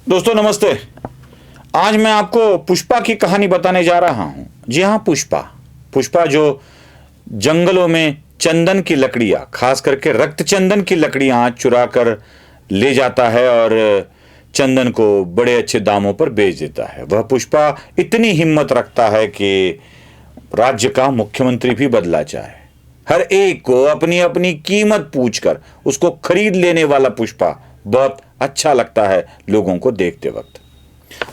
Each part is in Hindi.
दोस्तों नमस्ते। आज मैं आपको पुष्पा की कहानी बताने जा रहा हूं। जी हां, पुष्पा। पुष्पा जो जंगलों में चंदन की लकड़ियां, खास करके रक्त चंदन की लकड़ियां चुरा कर ले जाता है और चंदन को बड़े अच्छे दामों पर बेच देता है। वह पुष्पा इतनी हिम्मत रखता है कि राज्य का मुख्यमंत्री भी बदला चाहे। हर एक को अपनी अपनी कीमत पूछकर उसको खरीद लेने वाला पुष्पा बहुत अच्छा लगता है लोगों को देखते वक्त।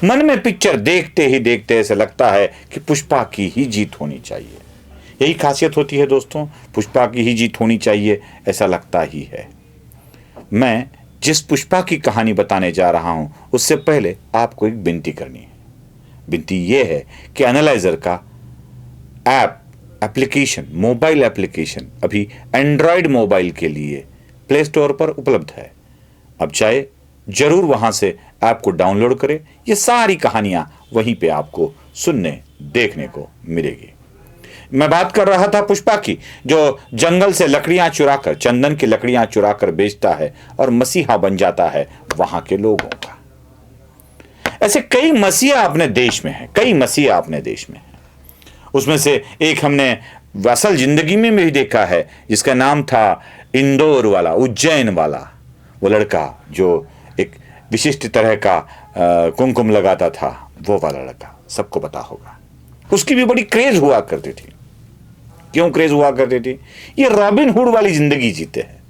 मन में पिक्चर देखते ही देखते ऐसा लगता है कि पुष्पा की ही जीत होनी चाहिए। यही खासियत होती है दोस्तों, पुष्पा की ही जीत होनी चाहिए, ऐसा लगता ही है। मैं जिस पुष्पा की कहानी बताने जा रहा हूं उससे पहले आपको एक विनती करनी है। विनती यह है कि एनालाइजर का एप्लीकेशन, मोबाइल एप्लीकेशन अभी एंड्रॉयड मोबाइल के लिए प्ले स्टोर पर उपलब्ध है। अब चाहे जरूर वहां से ऐप को डाउनलोड करें। ये सारी कहानियां वहीं पे आपको सुनने देखने को मिलेगी। मैं बात कर रहा था पुष्पा की, जो जंगल से लकड़ियां चुराकर, चंदन की लकड़ियां चुराकर बेचता है और मसीहा बन जाता है वहां के लोगों का। ऐसे कई मसीहा अपने देश में है, कई मसीहा अपने देश में है। उसमें से एक हमने असल जिंदगी में भी देखा है, जिसका नाम था इंदौर वाला, उज्जैन वाला। वो लड़का जो एक विशिष्ट तरह का कुमकुम लगाता था, वो वाला लड़का सबको पता होगा। उसकी भी बड़ी क्रेज हुआ करती थी। क्यों क्रेज हुआ करती थी? ये रॉबिन हुड वाली जिंदगी जीते हैं।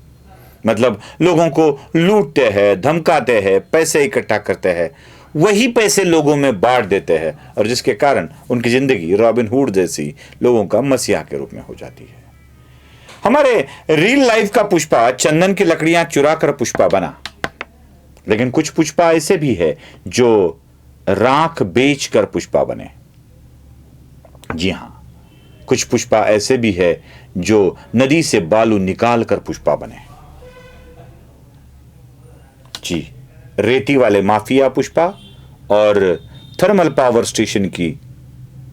मतलब लोगों को लूटते हैं, धमकाते हैं, पैसे इकट्ठा करते हैं, वही पैसे लोगों में बांट देते हैं और जिसके कारण उनकी जिंदगी रॉबिन हुड जैसी लोगों का मसीहा के रूप में हो जाती है। हमारे रियल लाइफ का पुष्पा चंदन की लकड़ियां चुरा कर पुष्पा बना, लेकिन कुछ पुष्पा ऐसे भी है जो राख बेच कर पुष्पा बने। जी हां, कुछ पुष्पा ऐसे भी है जो नदी से बालू निकाल कर पुष्पा बने। जी, रेती वाले माफिया पुष्पा और थर्मल पावर स्टेशन की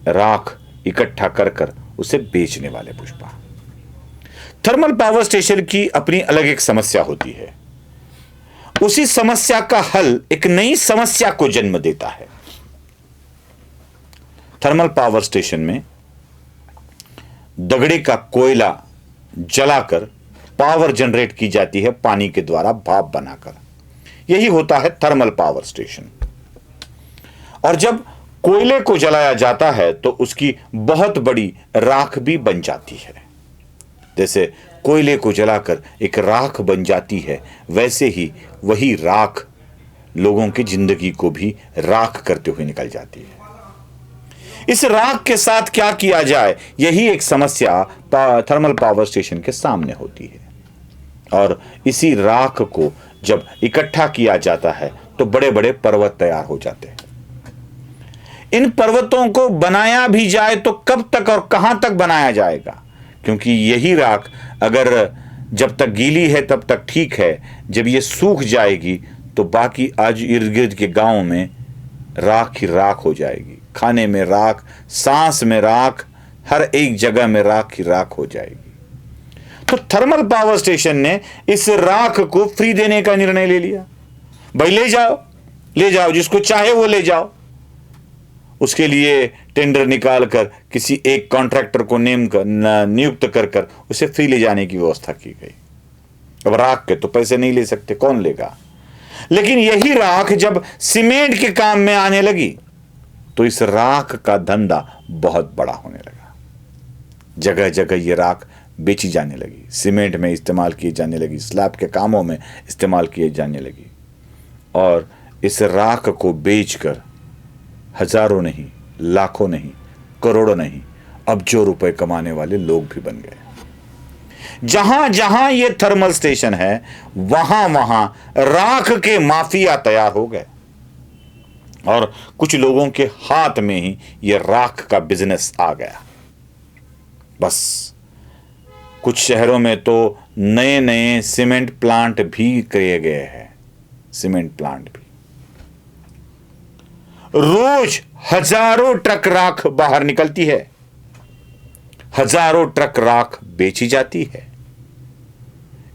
राख इकट्ठा कर कर उसे बेचने वाले पुष्पा। थर्मल पावर स्टेशन की अपनी अलग एक समस्या होती है। उसी समस्या का हल एक नई समस्या को जन्म देता है। थर्मल पावर स्टेशन में दगड़े का कोयला जलाकर पावर जनरेट की जाती है, पानी के द्वारा भाप बनाकर। यही होता है थर्मल पावर स्टेशन। और जब कोयले को जलाया जाता है तो उसकी बहुत बड़ी राख भी बन जाती है। जैसे कोयले को जलाकर एक राख बन जाती है, वैसे ही वही राख लोगों की जिंदगी को भी राख करते हुए निकल जाती है। इस राख के साथ क्या किया जाए, यही एक समस्या थर्मल पावर स्टेशन के सामने होती है। और इसी राख को जब इकट्ठा किया जाता है तो बड़े बड़े पर्वत तैयार हो जाते हैं। इन पर्वतों को बनाया भी जाए तो कब तक और कहां तक बनाया जाएगा? क्योंकि यही राख अगर जब तक गीली है तब तक ठीक है, जब ये सूख जाएगी तो बाकी आज इर्द गिर्द के गांव में राख ही राख हो जाएगी। खाने में राख, सांस में राख, हर एक जगह में राख ही राख हो जाएगी। तो थर्मल पावर स्टेशन ने इस राख को फ्री देने का निर्णय ले लिया। भाई ले जाओ, जिसको चाहे वो ले जाओ। उसके लिए टेंडर निकाल कर किसी एक कॉन्ट्रैक्टर को नियुक्त कर उसे फ्री ले जाने की व्यवस्था की गई। अब राख के तो पैसे नहीं ले सकते, कौन लेगा? लेकिन यही राख जब सीमेंट के काम में आने लगी तो इस राख का धंधा बहुत बड़ा होने लगा। जगह जगह ये राख बेची जाने लगी, सीमेंट में इस्तेमाल की जाने लगी, स्लैब के कामों में इस्तेमाल किए जाने लगी। और इस राख को बेचकर हजारों नहीं, लाखों नहीं, करोड़ों नहीं, अरबों रुपए कमाने वाले लोग भी बन गए। जहां जहां ये थर्मल स्टेशन है वहां वहां राख के माफिया तैयार हो गए और कुछ लोगों के हाथ में ही ये राख का बिजनेस आ गया। बस कुछ शहरों में तो नए नए सीमेंट प्लांट भी किए गए हैं। सीमेंट प्लांट भी रोज हजारों ट्रक राख बाहर निकलती है, हजारों ट्रक राख बेची जाती है,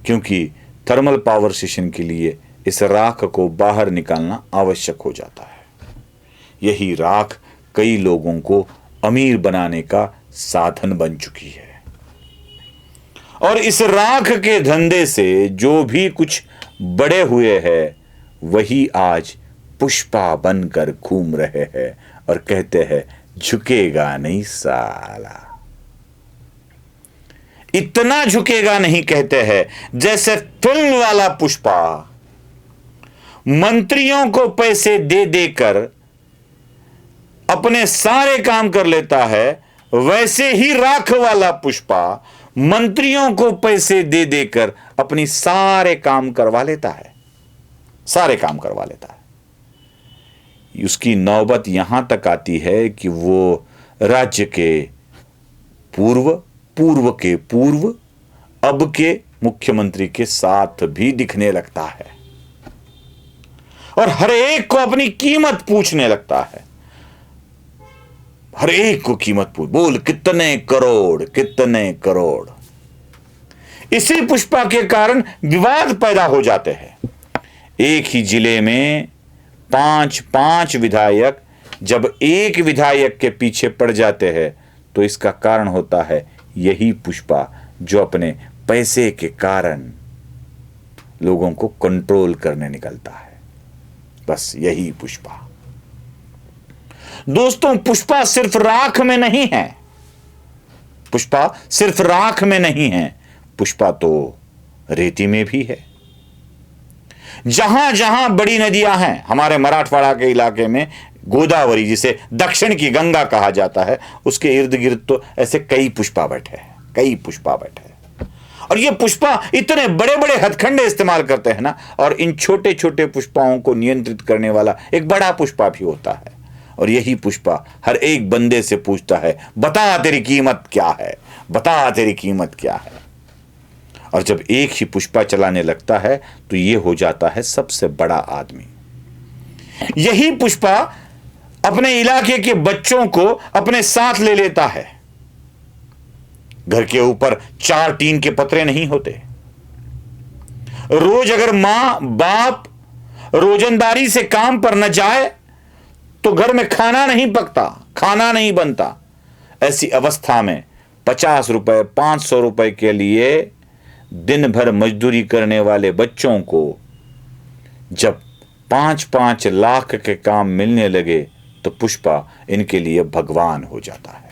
क्योंकि थर्मल पावर स्टेशन के लिए इस राख को बाहर निकालना आवश्यक हो जाता है। यही राख कई लोगों को अमीर बनाने का साधन बन चुकी है, और इस राख के धंधे से जो भी कुछ बड़े हुए हैं वही आज पुष्पा बनकर घूम रहे हैं और कहते हैं झुकेगा नहीं साला। इतना झुकेगा नहीं कहते हैं जैसे फिल्म वाला पुष्पा मंत्रियों को पैसे दे देकर अपने सारे काम कर लेता है, वैसे ही राख वाला पुष्पा मंत्रियों को पैसे दे देकर अपनी सारे काम करवा लेता है, सारे काम करवा लेता है। उसकी नौबत यहां तक आती है कि वो राज्य के पूर्व के पूर्व अब के मुख्यमंत्री के साथ भी दिखने लगता है और हर एक को अपनी कीमत पूछने लगता है। हर एक को कीमत पूछ, बोल कितने करोड़, कितने करोड़। इसी पुष्पा के कारण विवाद पैदा हो जाते हैं। एक ही जिले में 5 विधायक जब एक विधायक के पीछे पड़ जाते हैं तो इसका कारण होता है यही पुष्पा, जो अपने पैसे के कारण लोगों को कंट्रोल करने निकलता है। बस यही पुष्पा। दोस्तों, पुष्पा सिर्फ राख में नहीं है, पुष्पा सिर्फ राख में नहीं है, पुष्पा तो रेती में भी है। जहां जहां बड़ी नदियां हैं, हमारे मराठवाड़ा के इलाके में गोदावरी, जिसे दक्षिण की गंगा कहा जाता है, उसके इर्द गिर्द तो ऐसे कई पुष्पा बैठे हैं, कई पुष्पा बैठे हैं। और ये पुष्पा इतने बड़े बड़े हथकंडे इस्तेमाल करते हैं ना, और इन छोटे छोटे पुष्पाओं को नियंत्रित करने वाला एक बड़ा पुष्पा भी होता है। और यही पुष्पा हर एक बंदे से पूछता है, बता तेरी कीमत क्या है, बता तेरी कीमत क्या है। और जब एक ही पुष्पा चलाने लगता है तो ये हो जाता है सबसे बड़ा आदमी। यही पुष्पा अपने इलाके के बच्चों को अपने साथ ले लेता है। घर के ऊपर 4 टीन के पतरे नहीं होते। रोज अगर मां बाप रोजंदारी से काम पर न जाए तो घर में खाना नहीं पकता, खाना नहीं बनता। ऐसी अवस्था में 50 रुपए 500 रुपए के लिए दिन भर मजदूरी करने वाले बच्चों को जब 5-5 लाख के काम मिलने लगे तो पुष्पा इनके लिए भगवान हो जाता है।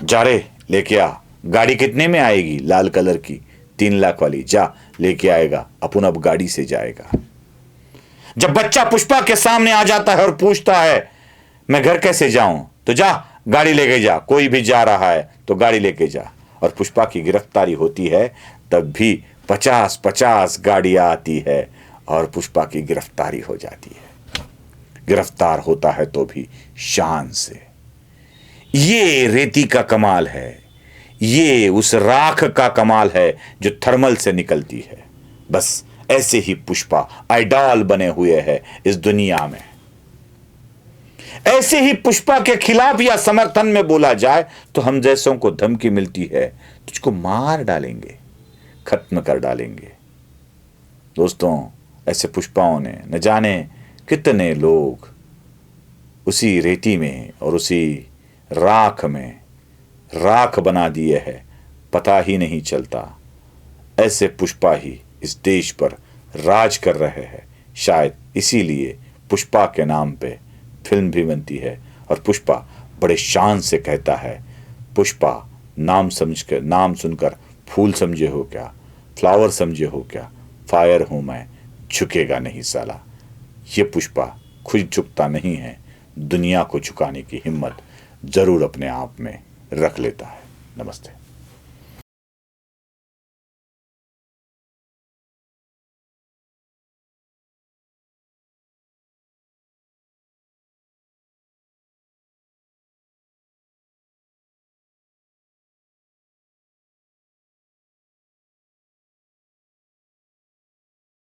जा रे लेके आ, गाड़ी कितने में आएगी? लाल कलर की 3 लाख वाली, जा लेके आएगा, अपन अब गाड़ी से जाएगा। जब बच्चा पुष्पा के सामने आ जाता है और पूछता है मैं घर कैसे जाऊं, तो जा गाड़ी लेके जा, कोई भी जा रहा है तो गाड़ी लेके जा। और पुष्पा की गिरफ्तारी होती है तब भी 50-50 गाड़ियां आती है और पुष्पा की गिरफ्तारी हो जाती है। गिरफ्तार होता है तो भी शान से। ये रेती का कमाल है, ये उस राख का कमाल है जो थर्मल से निकलती है। बस ऐसे ही पुष्पा आइडॉल बने हुए हैं इस दुनिया में। ऐसे ही पुष्पा के खिलाफ या समर्थन में बोला जाए तो हम जैसों को धमकी मिलती है, तुझको मार डालेंगे, खत्म कर डालेंगे। दोस्तों, ऐसे पुष्पाओं ने न जाने कितने लोग उसी रेती में और उसी राख में राख बना दिए हैं, पता ही नहीं चलता। ऐसे पुष्पा ही इस देश पर राज कर रहे हैं। शायद इसीलिए पुष्पा के नाम पे फिल्म भी बनती है और पुष्पा बड़े शान से कहता है, पुष्पा नाम समझकर, नाम सुनकर फूल समझे हो क्या, फ्लावर समझे हो क्या, फायर हूं मैं, झुकेगा नहीं साला। ये पुष्पा खुद झुकता नहीं है, दुनिया को झुकाने की हिम्मत जरूर अपने आप में रख लेता है। नमस्ते।